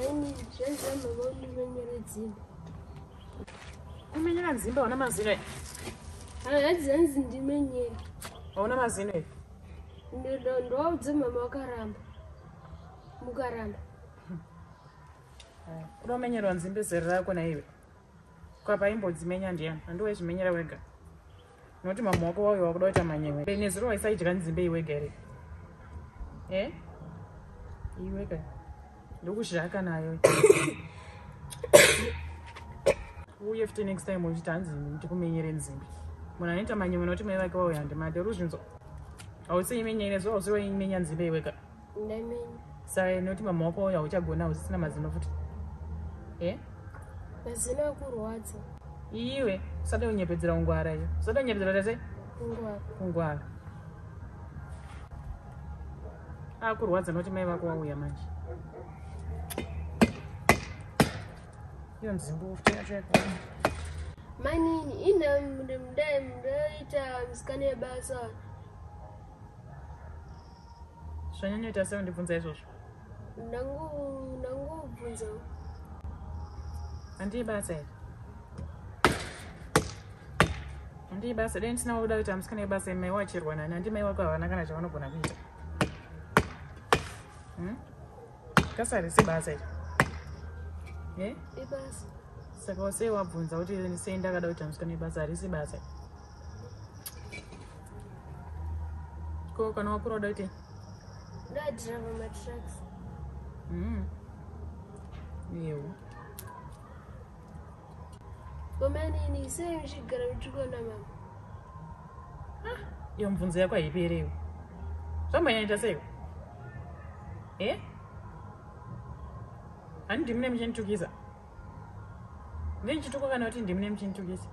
Many gentlemen only when you're at Zim. I mean, you're Zimba on a mazine. I had Zens in the menu. On a mazine. You don't know Zim Mugaram. Romania on Zimba Serra. Quapa imports many and always many a wigger. Not my moko or daughter many. Penny's always I can Zimba wigger. Eh? You wigger. Look, Shaka and I. We have to next time we stand to come here in Zimbi. When I enter my new not to me like oh, and my delusions. I would say many as also in many and Zimba wigger. Sorry, not my moko or which I go now, it's not as enough. Eh? There's no good words. You, suddenly you put the wrong water. Suddenly you have to say, I could watch not to make a go away a match. You don't move to check. Money in them, right times, can you pass on? Shiny at 70 pesos. No, Mubvunzo. Auntie Bassett. Auntie Bassett didn't know that I'm scanning Bassett may watch it when Auntie may walk out and I'm going to join up on a video. Because I see Bassett. Eh? So go say what Mubvunzo out is saying that I'm scanning Bassett. Is Bassett? Go on our product. That driver my tracks. You. But many say she got to go now. You Mubvunzo quite very. Somebody just say, eh? And dim name to Giza. Then you took a note in dim name to Giza.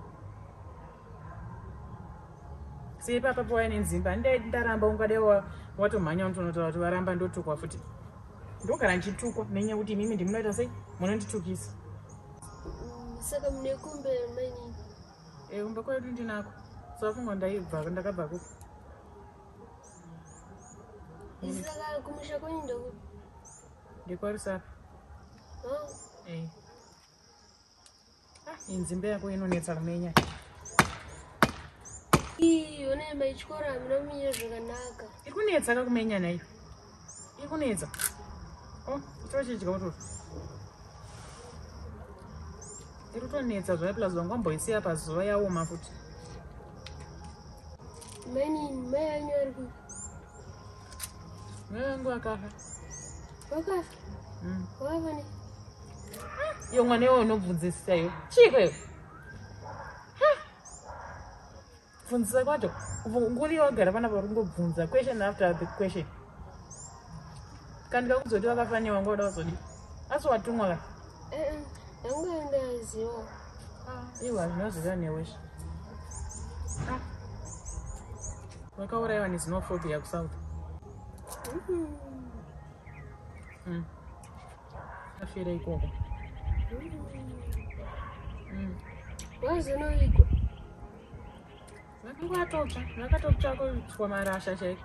See Papa Boy and Zimba and dead Darambonga de what a man to Arambando took off it. Look at you took many would you mean to say, one to kiss. Second Nekumbe many. A Umbako didn't know. So from one day, Bagandagabago. Is that a commission window? The course up. Oh, Eh. In Zimbabwe, no need Armenia. your name by Chora, no me as a Naka. It will need Sagamania. You will need. Oh, it was go to. It will need a plus one boy, see up as Zoya woman foot. Many men are good. Okay. What? You want to know this say. Chico. Funza kwacho. Nguli wagara vana varungobvunza question after the question. Kandika kuzoti wakafanya wangoda wazodi. Asi watumwa ka. Yangoenda ziwa. Iwa zvinoziva neweshe. Wakaurayiwa nezinophobia kusouth. Afira ikoko. Wazinoigwa. Vakatotsva kuitwa marasha chaiko.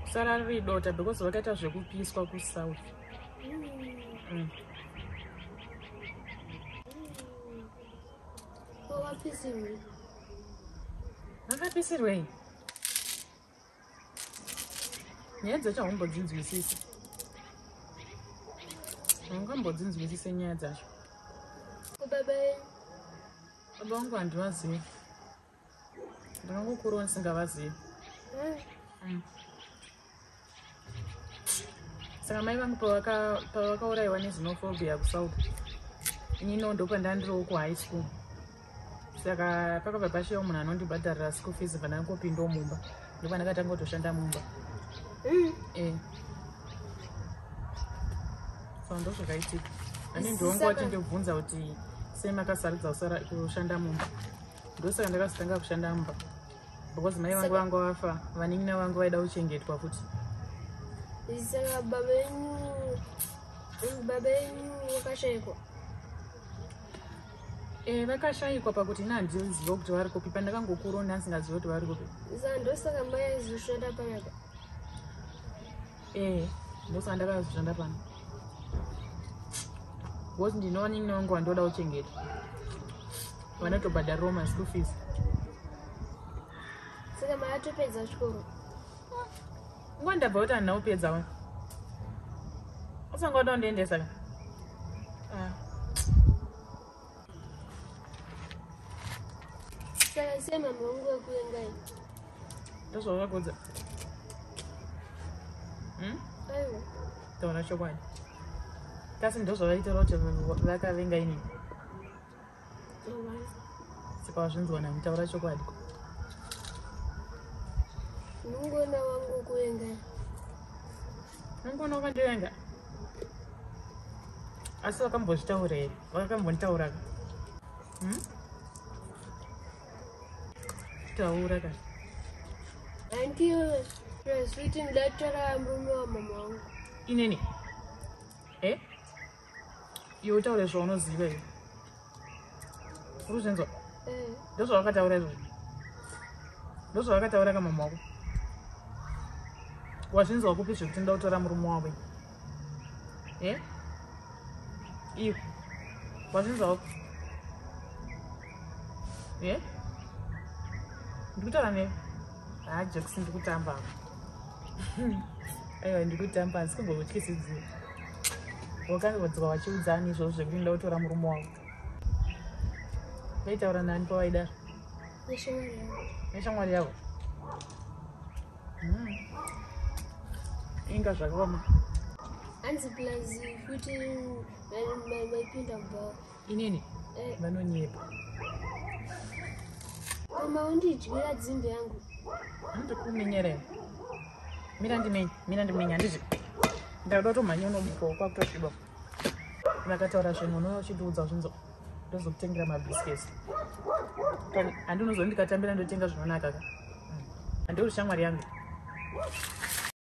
Kusara riri dota because vakaita zvekupiswa kusouth. Wapisirwe. Vakapisirwei? Nyaya dzacho haungambodzinzwisisi. Haungambodzinzwisise nyaya dzacho. Baba vangu handivazivi. Ndinongokurawo ndisingavazivi. Saka mai vangu pavakaurayiwa nezinophobia kusouth, inini ndopandandiriwo kuhigh school. Saka pakabva pashiwa munhu anondibhadharira school fees pandangopindawo mumba. Ndopandakatanga kutoshanda mumba. Saka ndozvakaitika. Ani ndongoti ndobvunza kuti sei makasarudza kushanda mumba. Ndosaka ndakazotanga kushanda mumba. Because mai vangu vanga vafa, vanin'ina vangu vaida kuchengetwa futi. Saka baba venyu vakashayikwa. Vakashayikwa pakuti handiziva kuti vari kupi. Pandakangokurawo ndandisingazivi kuti vari kupi. Saka ndosaka mai aizoshanda panapa. ndosaka ndakazvishanda pano because ndinoona nyine wangu wandoda kuchengeta vanotobhadharirawo maschool fees. Saka maatopedza chikoro nguva ndabva kuti handina kupedzawo usanga wada kundiendesa ka saka sema mhongo wekuengai ndozvawakakudza aiwa taura chokwadi kasi ndozvavaitira kuti vakavenga inini saka wazvinzwa nani taura chokwadi nungona wangu kuengai nungona wakandivenga asi vakambozvitaura here vakambonditaura ka taura ka andiyo zvazviti ndatora murume wamama wangu inini iwe utaure zvaunoziva iwe uri kuzvinzwa ndozvavakataura izvozvo ndozvavakataura kamama wako wazvinzwa kupi zvekuti nda kutora murume wavo iwe wazvinzwako ndikutaura newe jekisi ndikutamba aiwa ndikutamba asi kumbokutyisidzira wakangodzwa vachiudzani izvozvo zvekuti nda kutora murume wavo vaitaura nani pawaidaro neshamwari yavo inga zvakaoma hanzi plus kuti vaipinda mubhawa inini vanonyepa kama undidyira dzimbe yangu handikumenyera here mira ndimenya handizvi ndakuda kutomhanya unomukawo kwakutosviba vakataura zvinhu unouya uchindiudza zvinzo ndozokutengera mabhisikesi handinozo ndikatambira ndotenga zvinonaka ka handiri shamwari yangu